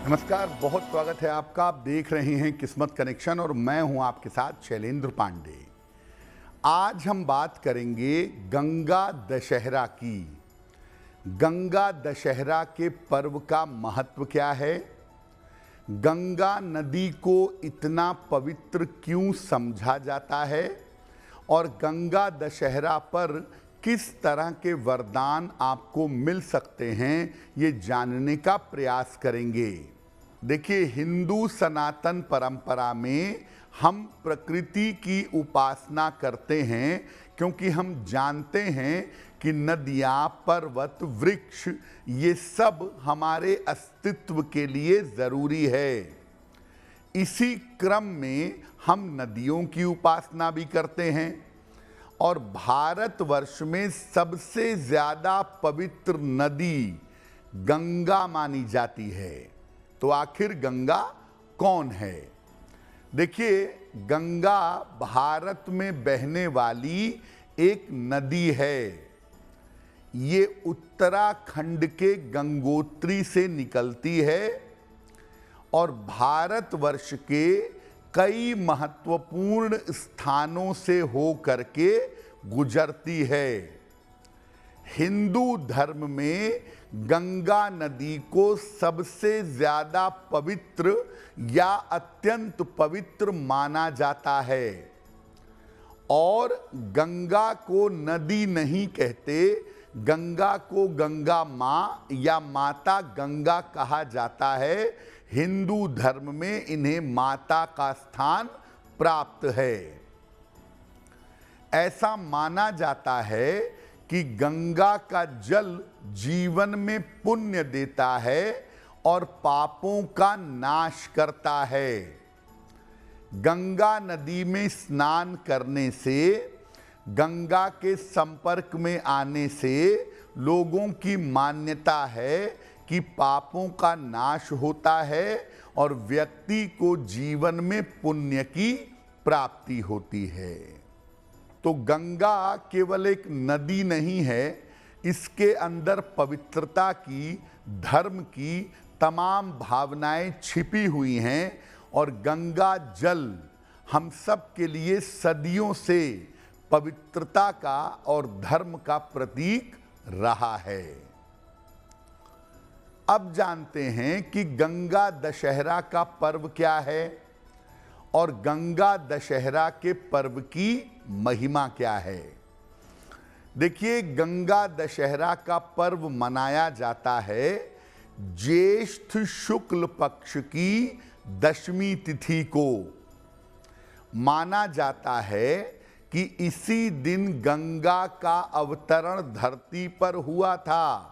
नमस्कार, बहुत स्वागत है आपका। आप देख रहे हैं किस्मत कनेक्शन और मैं हूं आपके साथ शैलेंद्र पांडे। आज हम बात करेंगे गंगा दशहरा की। गंगा दशहरा के पर्व का महत्व क्या है, गंगा नदी को इतना पवित्र क्यों समझा जाता है और गंगा दशहरा पर किस तरह के वरदान आपको मिल सकते हैं, ये जानने का प्रयास करेंगे। देखिए, हिंदू सनातन परंपरा में हम प्रकृति की उपासना करते हैं क्योंकि हम जानते हैं कि नदियाँ, पर्वत, वृक्ष ये सब हमारे अस्तित्व के लिए ज़रूरी है। इसी क्रम में हम नदियों की उपासना भी करते हैं और भारतवर्ष में सबसे ज़्यादा पवित्र नदी गंगा मानी जाती है। तो आखिर गंगा कौन है? देखिए, गंगा भारत में बहने वाली एक नदी है। ये उत्तराखंड के गंगोत्री से निकलती है और भारतवर्ष के कई महत्वपूर्ण स्थानों से हो करके गुजरती है। हिंदू धर्म में गंगा नदी को सबसे ज़्यादा पवित्र या अत्यंत पवित्र माना जाता है और गंगा को नदी नहीं कहते, गंगा को गंगा माँ या माता गंगा कहा जाता है। हिंदू धर्म में इन्हें माता का स्थान प्राप्त है। ऐसा माना जाता है कि गंगा का जल जीवन में पुण्य देता है और पापों का नाश करता है। गंगा नदी में स्नान करने से, गंगा के संपर्क में आने से लोगों की मान्यता है कि पापों का नाश होता है और व्यक्ति को जीवन में पुण्य की प्राप्ति होती है। तो गंगा केवल एक नदी नहीं है, इसके अंदर पवित्रता की, धर्म की तमाम भावनाएं छिपी हुई हैं और गंगा जल हम सब के लिए सदियों से पवित्रता का और धर्म का प्रतीक रहा है। अब जानते हैं कि गंगा दशहरा का पर्व क्या है और गंगा दशहरा के पर्व की महिमा क्या है। देखिए, गंगा दशहरा का पर्व मनाया जाता है ज्येष्ठ शुक्ल पक्ष की दशमी तिथि को। माना जाता है कि इसी दिन गंगा का अवतरण धरती पर हुआ था,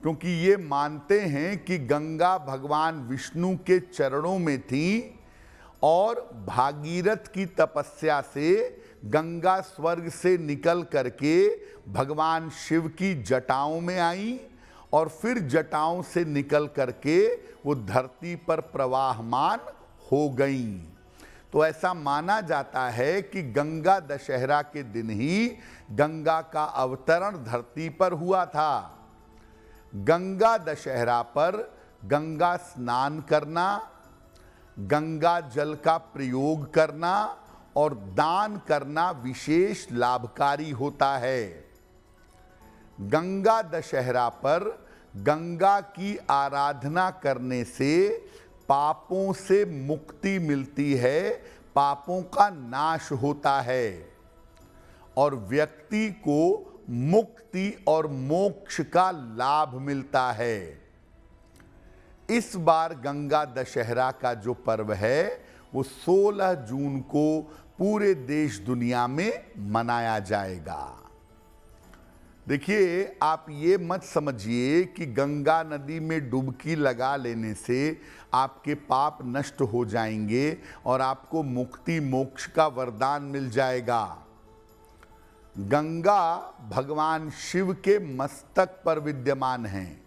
क्योंकि ये मानते हैं कि गंगा भगवान विष्णु के चरणों में थी और भागीरथ की तपस्या से गंगा स्वर्ग से निकल करके भगवान शिव की जटाओं में आई और फिर जटाओं से निकल करके वो धरती पर प्रवाहमान हो गईं। तो ऐसा माना जाता है कि गंगा दशहरा के दिन ही गंगा का अवतरण धरती पर हुआ था। गंगा दशहरा पर गंगा स्नान करना, गंगा जल का प्रयोग करना और दान करना विशेष लाभकारी होता है। गंगा दशहरा पर गंगा की आराधना करने से पापों से मुक्ति मिलती है, पापों का नाश होता है और व्यक्ति को मुक्ति और मोक्ष का लाभ मिलता है। इस बार गंगा दशहरा का जो पर्व है वो 16 जून को पूरे देश दुनिया में मनाया जाएगा। देखिए, आप ये मत समझिए कि गंगा नदी में डुबकी लगा लेने से आपके पाप नष्ट हो जाएंगे और आपको मुक्ति मोक्ष का वरदान मिल जाएगा। गंगा भगवान शिव के मस्तक पर विद्यमान हैं।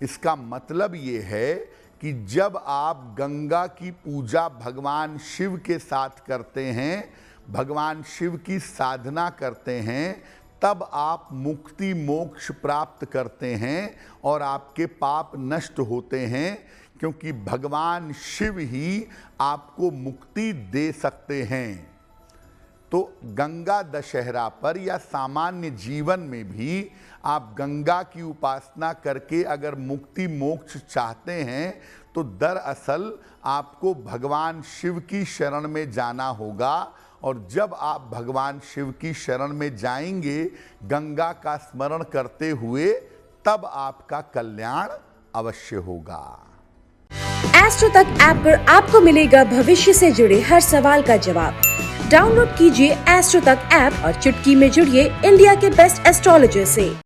इसका मतलब ये है कि जब आप गंगा की पूजा भगवान शिव के साथ करते हैं, भगवान शिव की साधना करते हैं, तब आप मुक्ति मोक्ष प्राप्त करते हैं और आपके पाप नष्ट होते हैं, क्योंकि भगवान शिव ही आपको मुक्ति दे सकते हैं। तो गंगा दशहरा पर या सामान्य जीवन में भी आप गंगा की उपासना करके अगर मुक्ति मोक्ष चाहते हैं तो दरअसल आपको भगवान शिव की शरण में जाना होगा। और जब आप भगवान शिव की शरण में जाएंगे गंगा का स्मरण करते हुए, तब आपका कल्याण अवश्य होगा। एस्ट्रो तक ऐप पर आपको मिलेगा भविष्य से जुड़े हर सवाल का जवाब। डाउनलोड कीजिए एस्ट्रो तक ऐप और चुटकी में जुड़िए इंडिया के बेस्ट एस्ट्रोलॉजर से।